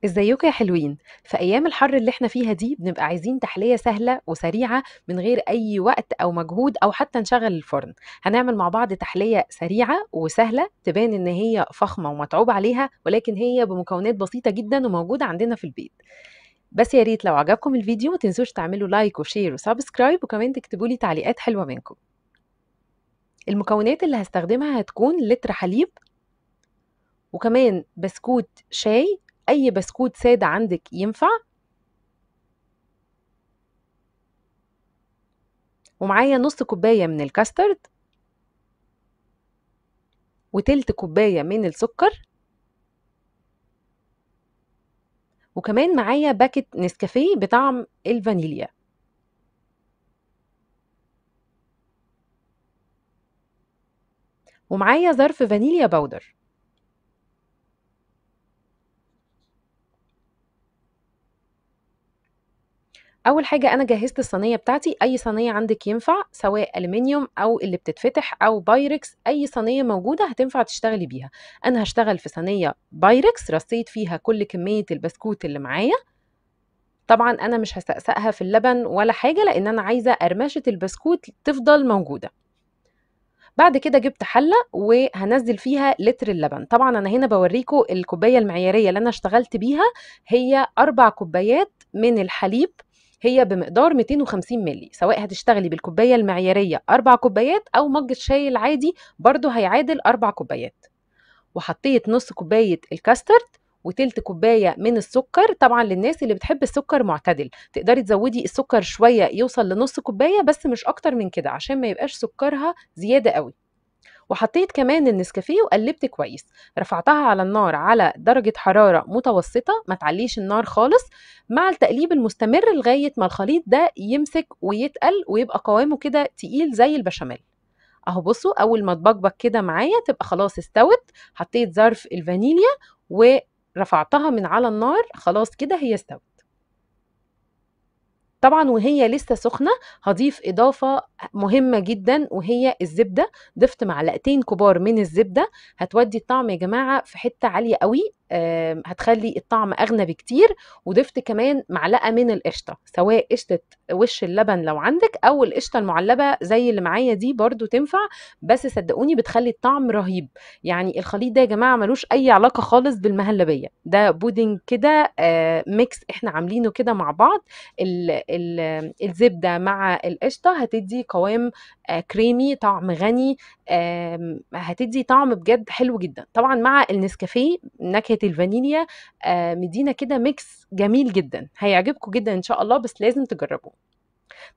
ازيكم يا حلوين. في ايام الحر اللي احنا فيها دي بنبقى عايزين تحلية سهلة وسريعة من غير اي وقت او مجهود او حتى نشغل الفرن. هنعمل مع بعض تحلية سريعة وسهلة تبان ان هي فخمة ومتعوب عليها، ولكن هي بمكونات بسيطة جدا وموجودة عندنا في البيت. بس يا ريت لو عجبكم الفيديو ما تنسوش تعملوا لايك وشير وسبسكرايب، وكمان تكتبوا لي تعليقات حلوة منكم. المكونات اللي هستخدمها هتكون لتر حليب، وكمان بسكوت شاي، اي بسكوت سادة عندك ينفع، ومعايا نص كوباية من الكاسترد، وتلت كوباية من السكر، وكمان معايا باكت نسكافيه بطعم الفانيليا، ومعايا ظرف فانيليا باودر. اول حاجة انا جهزت الصينية بتاعتي، اي صينية عندك ينفع، سواء الومنيوم او اللي بتتفتح او بايركس، اي صينية موجودة هتنفع تشتغلي بيها. انا هشتغل في صينية بايركس رصيت فيها كل كمية البسكوت اللي معايا. طبعا انا مش هسقسقها في اللبن ولا حاجة، لان انا عايزة قرمشة البسكوت تفضل موجودة. بعد كده جبت حلة وهنزل فيها لتر اللبن. طبعا انا هنا بوريكم الكوباية المعيارية اللي انا اشتغلت بيها، هي 4 كوبايات من الحليب، هي بمقدار 250 ملي. سواء هتشتغلي بالكوباية المعيارية 4 كوبايات او مج الشاي العادي برضو هيعادل 4 كوبايات. وحطيت نص كوباية الكاسترد وتلت كوباية من السكر. طبعا للناس اللي بتحب السكر معتدل تقدري تزودي السكر شوية يوصل لنص كوباية، بس مش اكتر من كده عشان ما يبقاش سكرها زيادة قوي. وحطيت كمان النسكافيه وقلبت كويس. رفعتها على النار على درجة حرارة متوسطة، ما تعليش النار خالص، مع التقليب المستمر لغاية ما الخليط ده يمسك ويتقل ويبقى قوامه كده تقيل زي البشاميل. اهو بصوا، اول ما تبقبق كده معايا تبقى خلاص استوت. حطيت ظرف الفانيليا ورفعتها من على النار، خلاص كده هي استوت. طبعا وهي لسه سخنة هضيف إضافة مهمة جدا وهي الزبدة. ضفت معلقتين كبار من الزبدة، هتودي الطعم يا جماعة في حتة عالية قوي، هتخلي الطعم أغنى بكتير. وضفت كمان معلقة من القشطة، سواء قشطة وش اللبن لو عندك أو القشطة المعلبة زي اللي معايا دي برضو تنفع. بس صدقوني بتخلي الطعم رهيب. يعني الخليط ده يا جماعة ملوش أي علاقة خالص بالمهلبية، ده بودنج كده ميكس احنا عاملينه كده مع بعض. الزبدة مع القشطة هتدي قوام كريمي، طعم غني، هتدي طعم بجد حلو جدا. طبعا مع النسكافيه نكهة الفانيليا مدينا كده ميكس جميل جدا، هيعجبكم جدا ان شاء الله، بس لازم تجربوه.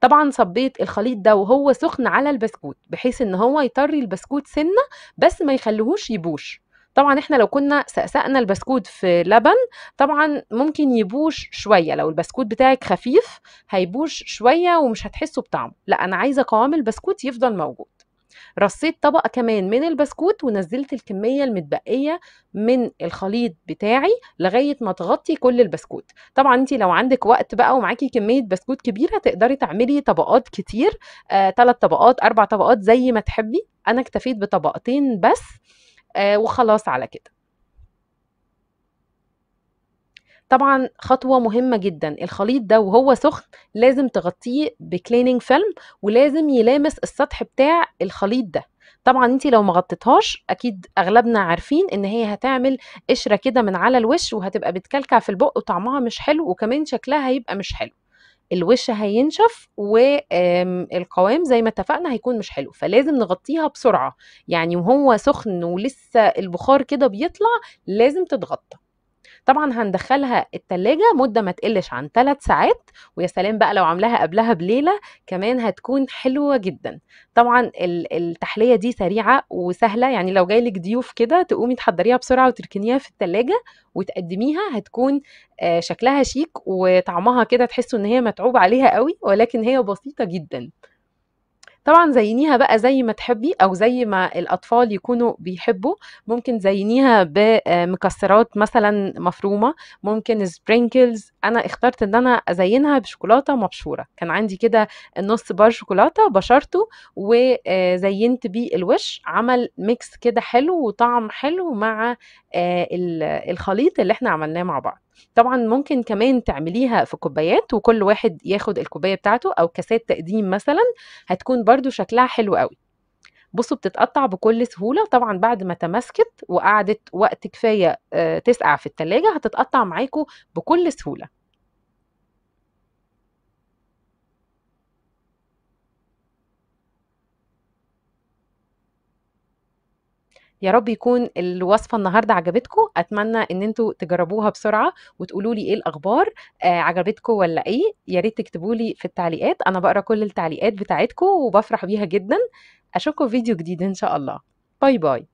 طبعا صبيت الخليط ده وهو سخن على البسكوت بحيث ان هو يطري البسكوت سنة، بس ما يخليهوش يبوش. طبعا احنا لو كنا سقسقنا البسكوت في لبن طبعا ممكن يبوش شوية، لو البسكوت بتاعك خفيف هيبوش شوية ومش هتحسوا بطعمه. لا، انا عايزة قوام البسكوت يفضل موجود. رصيت طبقة كمان من البسكوت ونزلت الكمية المتبقية من الخليط بتاعي لغاية ما تغطي كل البسكوت. طبعا انت لو عندك وقت بقى ومعاكي كمية بسكوت كبيرة تقدري تعملي طبقات كتير، 3 طبقات 4 طبقات زي ما تحبي. انا اكتفيت بطبقتين بس، وخلاص على كده. طبعا خطوة مهمة جدا، الخليط ده وهو سخن لازم تغطيه بكليننج فيلم، ولازم يلامس السطح بتاع الخليط ده. طبعا انتي لو ما غطيتهاش اكيد اغلبنا عارفين ان هي هتعمل قشرة كده من على الوش، وهتبقى بتكلكع في البق وطعمها مش حلو، وكمان شكلها هيبقى مش حلو. الوش هينشف والقوام زي ما اتفقنا هيكون مش حلو، فلازم نغطيها بسرعة. يعني وهو سخن ولسه البخار كده بيطلع لازم تتغطى. طبعا هندخلها التلاجة مدة ما تقلش عن 3 ساعات، ويا سلام بقى لو عاملاها قبلها بليلة كمان هتكون حلوة جدا. طبعا التحلية دي سريعة وسهلة، يعني لو جايلك ضيوف كده تقومي تحضريها بسرعة وتركنيها في التلاجة وتقدميها، هتكون شكلها شيك وطعمها كده تحسوا ان هي متعوب عليها قوي، ولكن هي بسيطة جدا. طبعا زينيها بقى زي ما تحبي او زي ما الاطفال يكونوا بيحبوا. ممكن زينيها بمكسرات مثلا مفرومه، ممكن سبرينكلز. انا اخترت ان انا ازينها بشوكولاته مبشوره، كان عندي كده نص بار شوكولاته بشرته وزينت بيه الوش، عمل ميكس كده حلو وطعم حلو مع الخليط اللي احنا عملناه مع بعض. طبعا ممكن كمان تعمليها في كوبايات وكل واحد ياخد الكوبايه بتاعته او كاسات تقديم مثلا، هتكون برضو شكلها حلو قوي. بصوا بتتقطع بكل سهوله، طبعا بعد ما تماسكت وقعدت وقت كفايه تسقع في التلاجة هتتقطع معاكم بكل سهوله. يا رب يكون الوصفة النهاردة عجبتكم، أتمنى إن انتوا تجربوها بسرعة وتقولوا لي إيه الأخبار. عجبتكم ولا إيه؟ يا ريت تكتبوا لي في التعليقات، أنا بقرا كل التعليقات بتاعتكم وبفرح بيها جدا. أشوفكم في فيديو جديد إن شاء الله. باي باي.